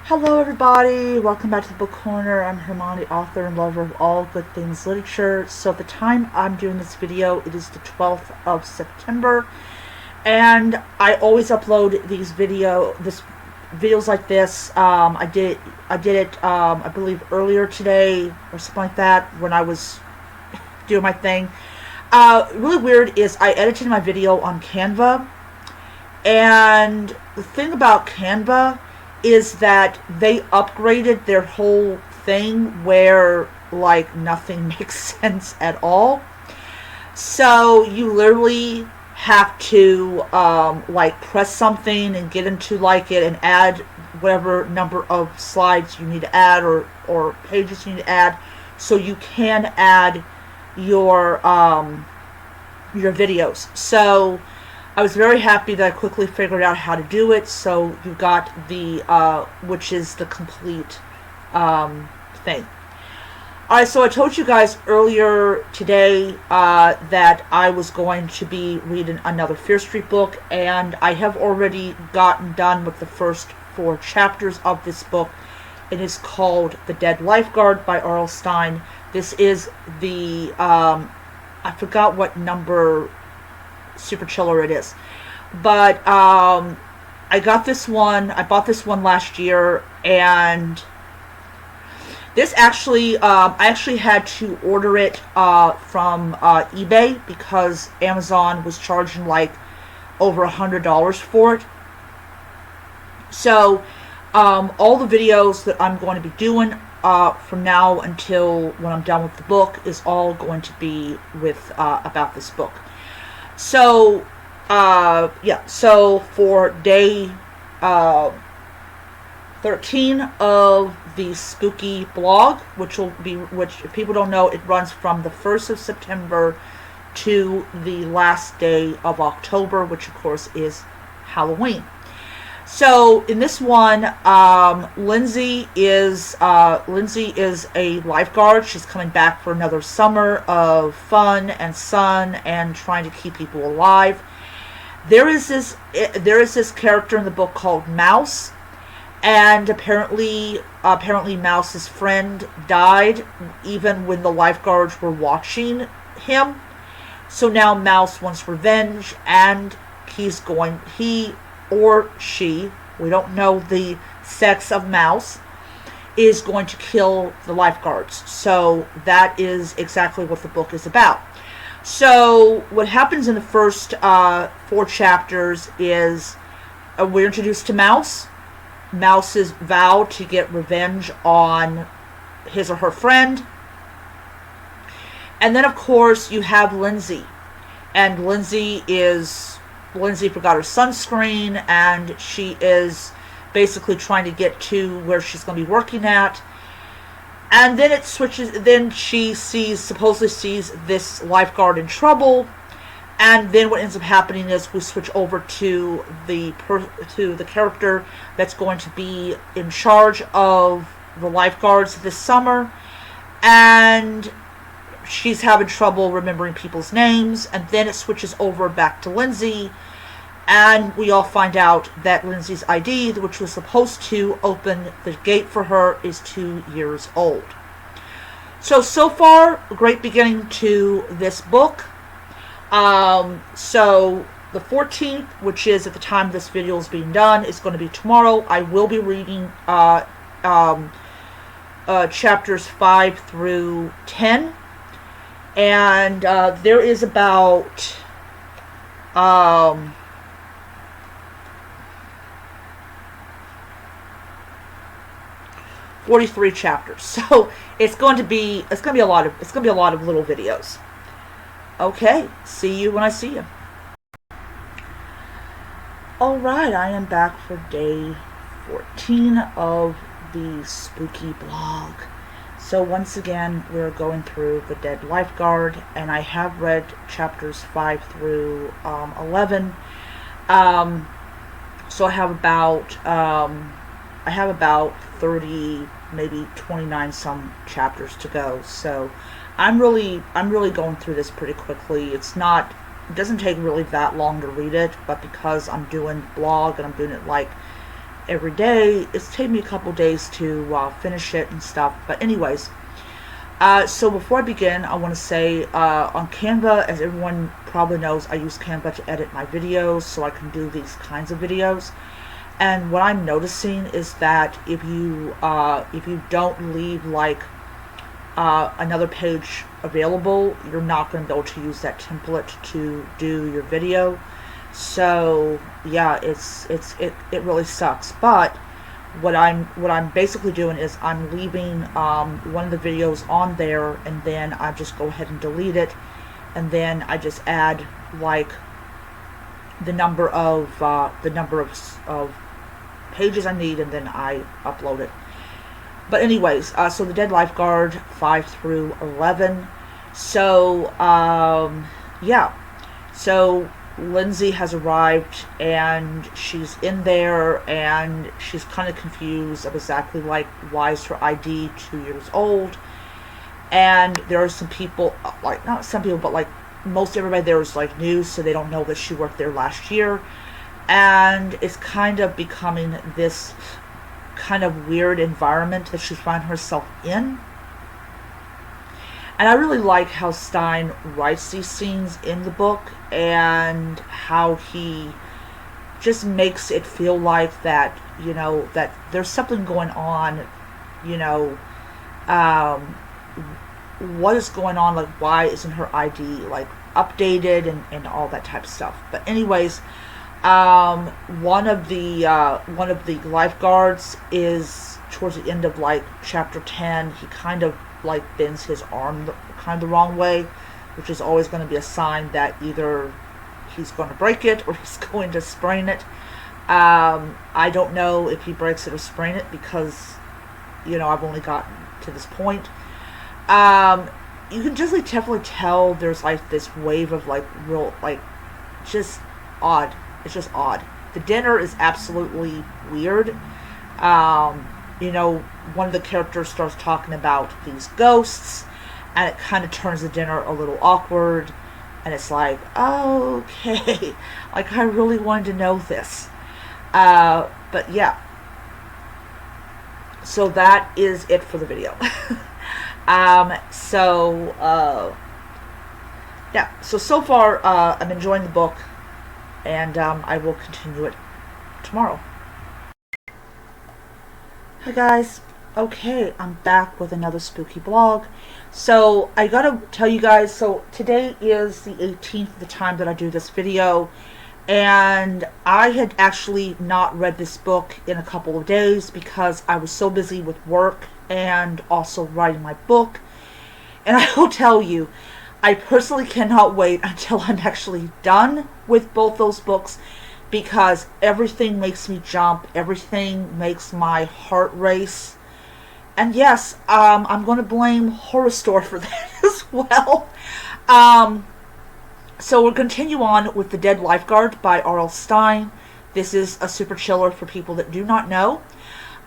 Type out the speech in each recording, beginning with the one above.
Hello everybody, welcome back to the Book Corner. I'm Hermione, author and lover of all good things literature. So at the time I'm doing this video, it is the 12th of September, and I always upload these videos like this. I did it I believe earlier today or something like that when I was doing my thing. Really weird is I edited my video on Canva, and the thing about Canva is that they upgraded their whole thing where like nothing makes sense at all. So you literally have to like press something and get into like it and add whatever number of slides you need to add or pages you need to add, so you can add your videos. So I was very happy that I quickly figured out how to do it. So you got the which is the complete thing. Alright, so I told you guys earlier today that I was going to be reading another Fear Street book, and I have already gotten done with the first 4 chapters of this book. It is called The Dead Lifeguard by Stine. This is the I forgot what number super chiller it is, but I bought this one last year, and this actually I actually had to order it from eBay because Amazon was charging like over $100 for it. So all the videos that I'm going to be doing from now until when I'm done with the book is all going to be with about this book. So, yeah, so for day 13 of the spooky blog, which if people don't know, it runs from the 1st of September to the last day of October, which of course is Halloween. So in this one, Lindsay is a lifeguard. She's coming back for another summer of fun and sun and trying to keep people alive. There is this character in the book called Mouse, and apparently Mouse's friend died even when the lifeguards were watching him. So now Mouse wants revenge, and he or she, we don't know the sex of Mouse, is going to kill the lifeguards. So that is exactly what the book is about. So what happens in the first 4 chapters is we're introduced to Mouse. Mouse's vow to get revenge on his or her friend. And then of course you have Lindsay. And Lindsay forgot her sunscreen, and she is basically trying to get to where she's going to be working at. And then it switches. Then she supposedly sees this lifeguard in trouble, and then what ends up happening is we switch over to the character that's going to be in charge of the lifeguards this summer, and she's having trouble remembering people's names. And then it switches over back to Lindsay, and we all find out that Lindsay's ID, which was supposed to open the gate for her, is 2 years old. So far, a great beginning to this book. So the 14th, which is at the time this video is being done, is going to be tomorrow. I will be reading chapters 5 through 10. And there is about 43 chapters. So it's going to be a lot of little videos. Okay, see you when I see you. Alright, I am back for day 14 of the spooky blog. So once again, we're going through The Dead Lifeguard, and I have read chapters 5 through 11. So I have about 30, maybe 29 some chapters to go. So I'm really going through this pretty quickly. It doesn't take really that long to read it, but because I'm doing blog and I'm doing it like every day. It's taken me a couple days to finish it and stuff. But anyways, so before I begin, I want to say on Canva, as everyone probably knows, I use Canva to edit my videos so I can do these kinds of videos. And what I'm noticing is that if you don't leave like another page available, you're not going to be able to use that template to do your video. So yeah, it really sucks. But what I'm basically doing is I'm leaving one of the videos on there, and then I just go ahead and delete it, and then I just add like the number of pages I need, and then I upload it. But anyways, so the Dead Lifeguard 5 through 11. So yeah, so Lindsay has arrived, and she's in there, and she's kind of confused of exactly like, why is her ID 2 years old? And there are some people, like not some people, but like most everybody there is like new, so they don't know that she worked there last year, and it's kind of becoming this kind of weird environment that she finds herself in. And I really like how Stine writes these scenes in the book, and how he just makes it feel like that, you know, that there's something going on, you know, what is going on, like why isn't her ID like updated and all that type of stuff. But anyways, one of the lifeguards is towards the end of like chapter 10. He kind of like bends his arm kind of the wrong way, which is always going to be a sign that either he's going to break it or he's going to sprain it. I don't know if he breaks it or sprain it, because, you know, I've only gotten to this point. You can just like definitely tell there's like this wave of like real, like, just odd. It's just odd. The dinner is absolutely weird. You know, one of the characters starts talking about these ghosts, and it kind of turns the dinner a little awkward, and it's like, oh, okay, like I really wanted to know this. But yeah, so that is it for the video. Yeah, so far I'm enjoying the book, and I will continue it tomorrow. Hi guys. Okay, I'm back with another spooky blog. So I gotta tell you guys, so today is the 18th of the time that I do this video, and I had actually not read this book in a couple of days because I was so busy with work and also writing my book. And I will tell you, I personally cannot wait until I'm actually done with both those books, because everything makes me jump, everything makes my heart race. And yes, I'm going to blame Horror Store for that as well. So we'll continue on with The Dead Lifeguard by R.L. Stine. This is a super chiller for people that do not know.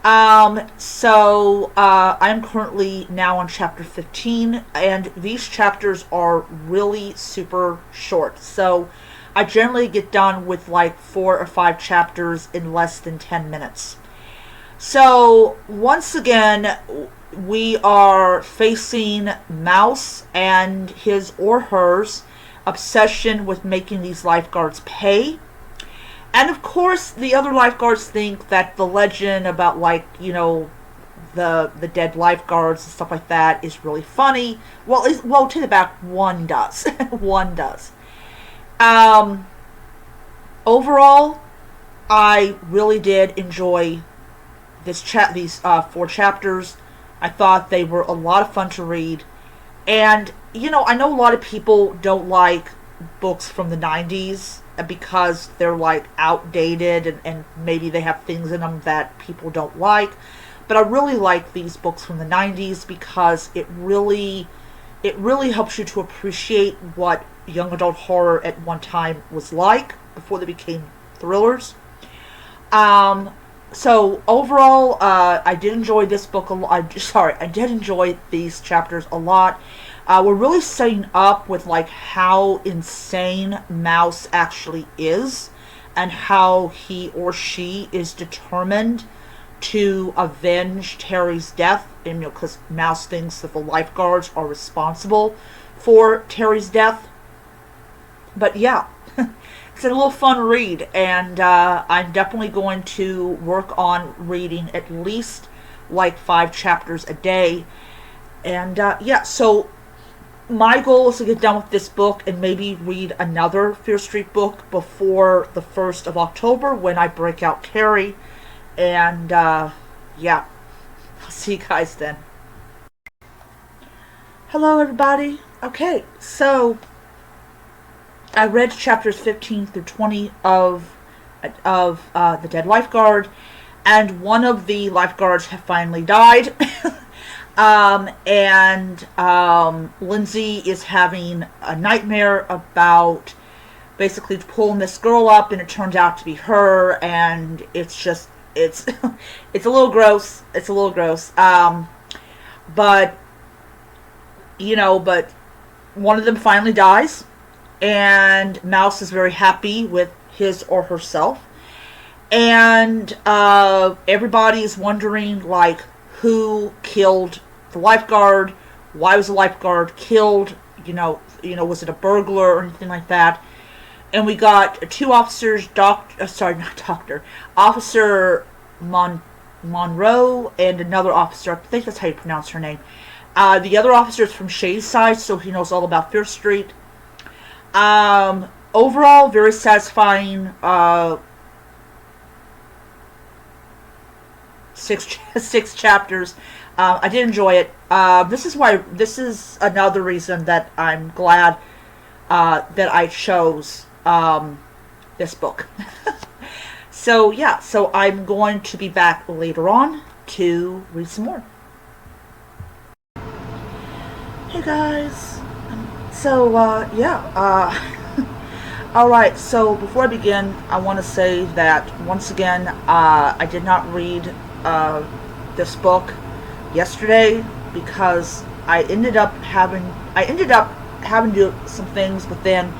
I'm currently now on chapter 15, and these chapters are really super short. So I generally get done with like 4 or 5 chapters in less than 10 minutes. So once again, we are facing Mouse and his or hers obsession with making these lifeguards pay. And of course, the other lifeguards think that the legend about, like, you know, the dead lifeguards and stuff like that is really funny. Well, to the back, one does. One does. Overall, I really did enjoy these 4 chapters. I thought they were a lot of fun to read. And, you know, I know a lot of people don't like books from the 90s because they're like outdated, and maybe they have things in them that people don't like. But I really like these books from the 90s because it really helps you to appreciate what young adult horror at one time was like before they became thrillers. So overall, I did enjoy this book a lot. I did enjoy these chapters a lot. We're really setting up with like how insane Mouse actually is, and how he or she is determined to avenge Terry's death. And, because Mouse thinks that the lifeguards are responsible for Terry's death. But yeah, it's a little fun read, and I'm definitely going to work on reading at least like 5 chapters a day. And yeah, so my goal is to get done with this book and maybe read another Fear Street book before the 1st of October when I break out Terry. And yeah, I'll see you guys then. Hello everybody. Okay, so I read chapters 15 through 20 of The Dead Lifeguard, and one of the lifeguards have finally died. And Lindsay is having a nightmare about basically pulling this girl up, and it turns out to be her, and it's just, it's it's a little gross. It's a little gross. But but one of them finally dies, and Mouse is very happy with his or herself, and everybody is wondering, like, who killed the lifeguard? Why was the lifeguard killed? Was it a burglar or anything like that? And we got 2 officers, Officer Monroe and another officer, I think that's how you pronounce her name. The other officer is from Shadyside, so he knows all about Fear Street. Overall, very satisfying. 6 chapters. I did enjoy it. This is another reason that I'm glad that I chose this book. So yeah, so I'm going to be back later on to read some more. Hey guys. So alright, so before I begin, I want to say that once again, I did not read this book yesterday because I ended up having to do some things, but then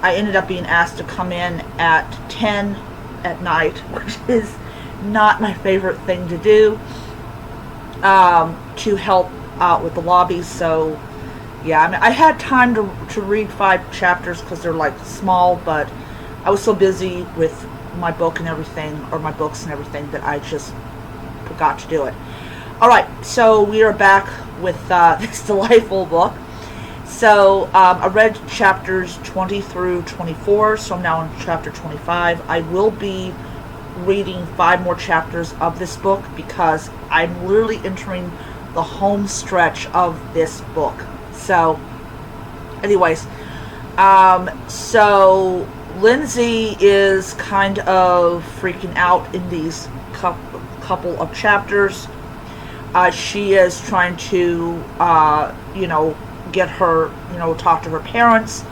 I ended up being asked to come in at 10 at night, which is not my favorite thing to do, to help out with the lobbies. So yeah, I mean, I had time to read 5 chapters because they're like small, but I was so busy with my book and everything, or my books and everything, that I just forgot to do it. Alright, so we are back with this delightful book. So I read chapters 20 through 24, so I'm now on chapter 25. I will be reading 5 more chapters of this book because I'm literally entering the home stretch of this book. So anyways, so Lindsay is kind of freaking out in these couple of chapters. She is trying to get her, talk to her parents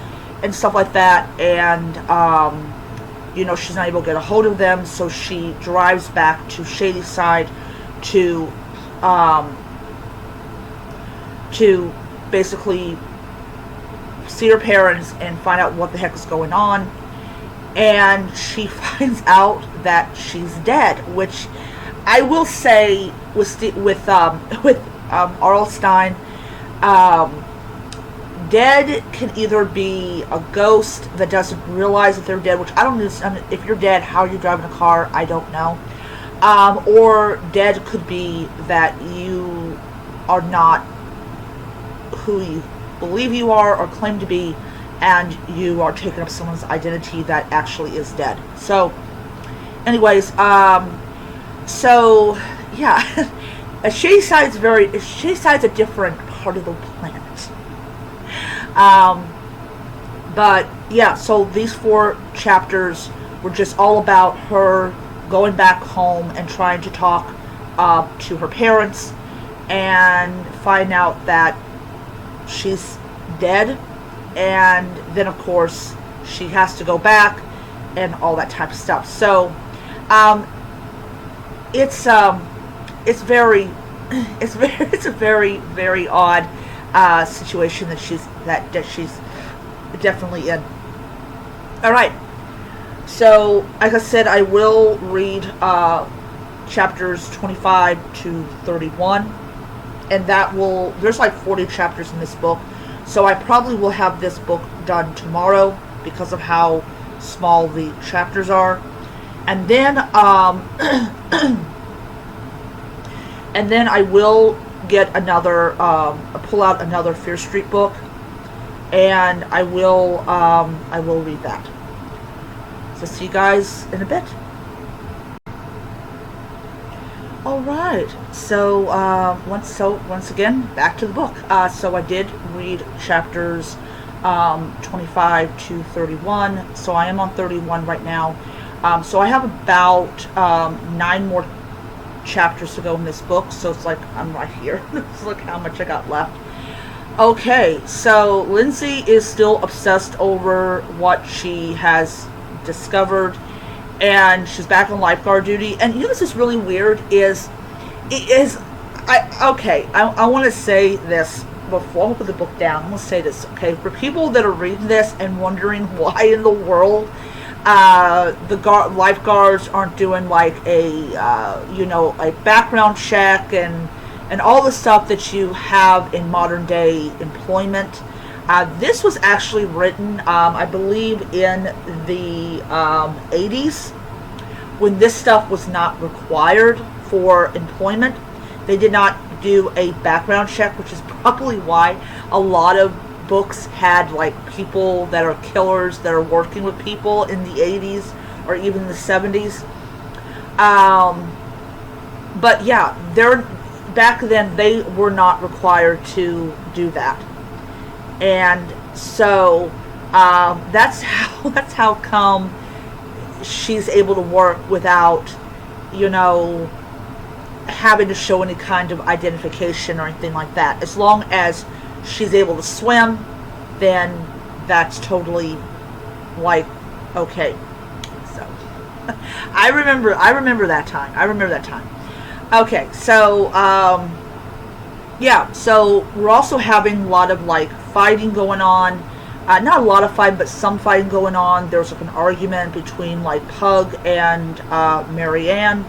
and stuff like that, and she's not able to get a hold of them, so she drives back to Shadyside to basically see her parents and find out what the heck is going on. And she finds out that she's dead, which I will say with R.L. Stine, dead can either be a ghost that doesn't realize that they're dead, which I don't know. I mean, if you're dead, how are you driving a car? I don't know. Or dead could be that you are not who you believe you are or claim to be, and you are taking up someone's identity that actually is dead. So anyways, so yeah, Shadyside Shadyside is a different part of the planet. But yeah, so these 4 chapters were just all about her going back home and trying to talk to her parents and find out that she's dead, and then of course she has to go back and all that type of stuff. So it's a very very odd situation that she's definitely in. All right, So, like I said, I will read chapters 25 to 31, and that will, there's like 40 chapters in this book, so I probably will have this book done tomorrow because of how small the chapters are. And then and then I will get another pull out another Fear Street book, and I will read that. So see you guys in a bit. Alright, so once again, back to the book. So I did read chapters 25 to 31, so I am on 31 right now. So I have about 9 more chapters to go in this book, so it's like I'm right here. Look how much I got left. Okay, so Lindsay is still obsessed over what she has discovered, and she's back on lifeguard duty. And you know this is really weird I want to say this before I put the book down. I'm going to say this, okay? For people that are reading this and wondering why in the world the lifeguards aren't doing like a a background check and all the stuff that you have in modern day employment. This was actually written, I believe, in the 80s, when this stuff was not required for employment. They did not do a background check, which is probably why a lot of books had like people that are killers that are working with people in the 80s or even the 70s. But yeah, back then they were not required to do that. And so that's how come she's able to work without, having to show any kind of identification or anything like that. As long as she's able to swim, then that's totally like okay. So I remember that time. Okay, so yeah, so we're also having a lot of like fighting going on. Not a lot of fighting, but some fighting going on. There's like an argument between like Pug and Marianne.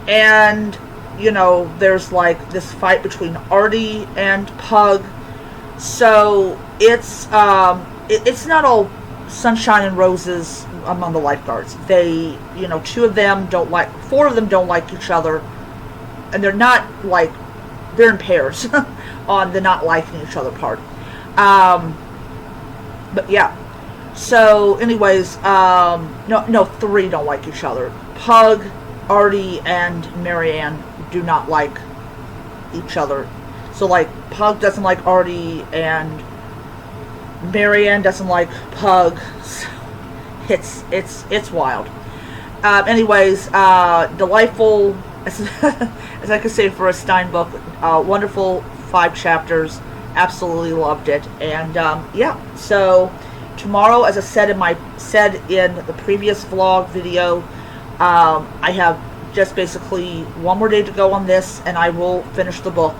And there's like this fight between Artie and Pug. So it's not all sunshine and roses among the lifeguards. They, 4 of them don't like each other, and they're not like, they're in pairs on the not liking each other part. But yeah. So anyways, no, 3 don't like each other. Pug, Artie, and Marianne do not like each other. So like Pug doesn't like Artie and Marianne doesn't like Pug. So it's wild. Anyways, delightful, as I could say for a Stine book, wonderful 5 chapters. Absolutely loved it. And yeah, so tomorrow, as I said in the previous vlog video, I have just basically 1 more day to go on this, and I will finish the book,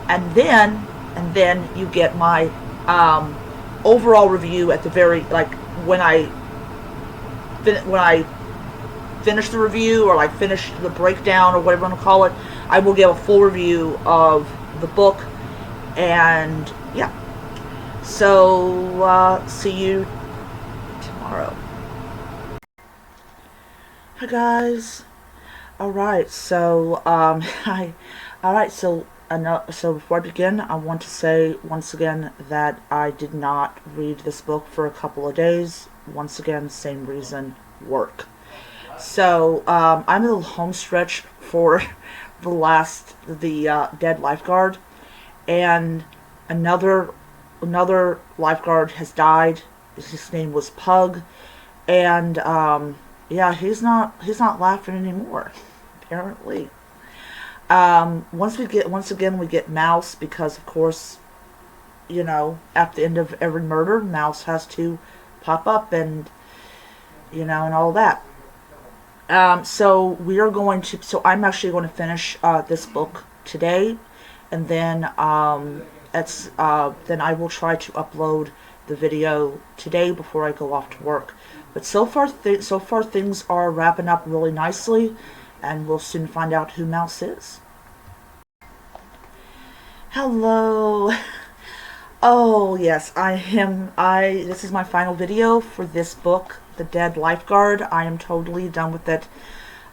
and then you get my overall review at the very, like, when I finish the review, or like finish the breakdown, or whatever you want to call it. I will give a full review of the book. And yeah, so see you tomorrow. Hi guys. Alright, so so before I begin, I want to say once again that I did not read this book for a couple of days. Once again, same reason, work. So I'm in the home stretch for the dead lifeguard, and another lifeguard has died. His name was Pug, and yeah, he's not laughing anymore, apparently. Once again we get Mouse, because of course, at the end of every murder, Mouse has to pop up, and and all that. So I'm actually going to finish this book today, and then then I will try to upload the video today before I go off to work. But so far things are wrapping up really nicely, and we'll soon find out who Mouse is. Hello. Oh yes, this is my final video for this book, The Dead Lifeguard. I am totally done with it.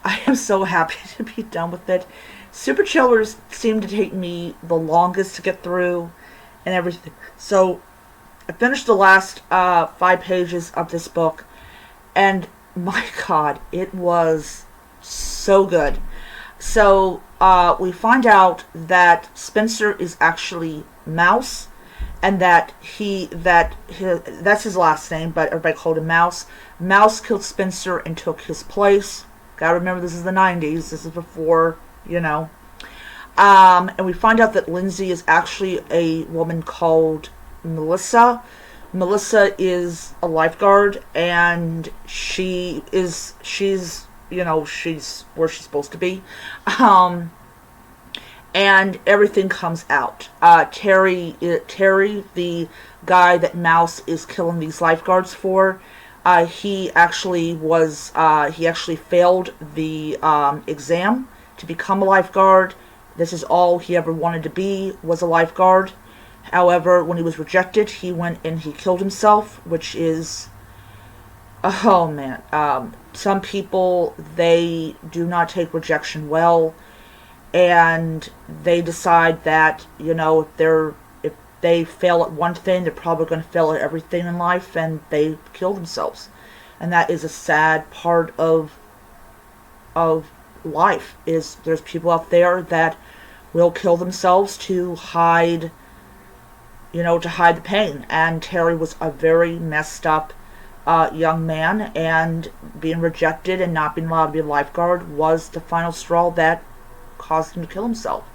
I am so happy to be done with it. Super Chillers seemed to take me the longest to get through and everything. So I finished the last 5 pages of this book, and my God, it was so good. So we find out that Spencer is actually Mouse, and that's his last name, but everybody called him Mouse. Mouse killed Spencer and took his place. Gotta remember, this is the 90s. This is before, you know. And we find out that Lindsay is actually a woman called Melissa. Melissa is a lifeguard, and she's where she's supposed to be. And everything comes out. Terry, the guy that Mouse is killing these lifeguards for, he actually failed the exam to become a lifeguard. This is all he ever wanted to be, was a lifeguard. However, when he was rejected, he went and he killed himself, which is, oh man, some people, they do not take rejection well, and they decide that, if they fail at one thing, they're probably going to fail at everything in life, and they kill themselves. And that is a sad part of life, is there's people out there that will kill themselves to hide the pain. And Terry was a very messed up young man, and being rejected and not being allowed to be a lifeguard was the final straw that caused him to kill himself.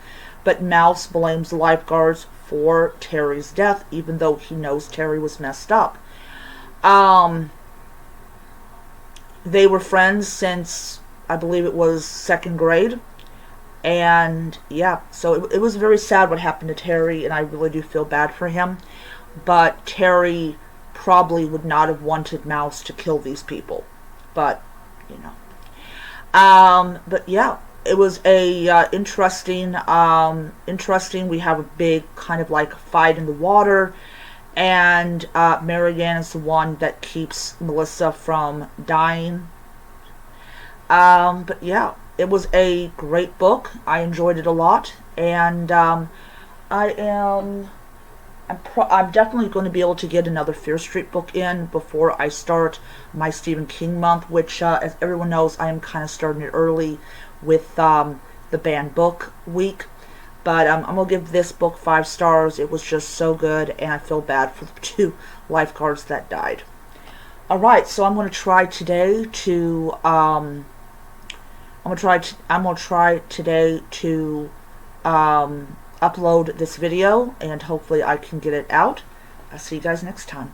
But Mouse blames the lifeguards for Terry's death, even though he knows Terry was messed up. They were friends since, I believe it was 2nd grade. And yeah, so it was very sad what happened to Terry, and I really do feel bad for him. But Terry probably would not have wanted Mouse to kill these people. But, but yeah, it was a interesting. We have a big kind of like fight in the water, and Marianne is the one that keeps Melissa from dying. But yeah, it was a great book. I enjoyed it a lot, and I'm definitely going to be able to get another Fear Street book in before I start my Stephen King month, which, as everyone knows, I am kind of starting it early with the banned book week. But I'm going to give this book 5 stars. It was just so good, and I feel bad for the 2 lifeguards that died. Alright, so I'm going to try today to upload this video, and hopefully I can get it out. I'll see you guys next time.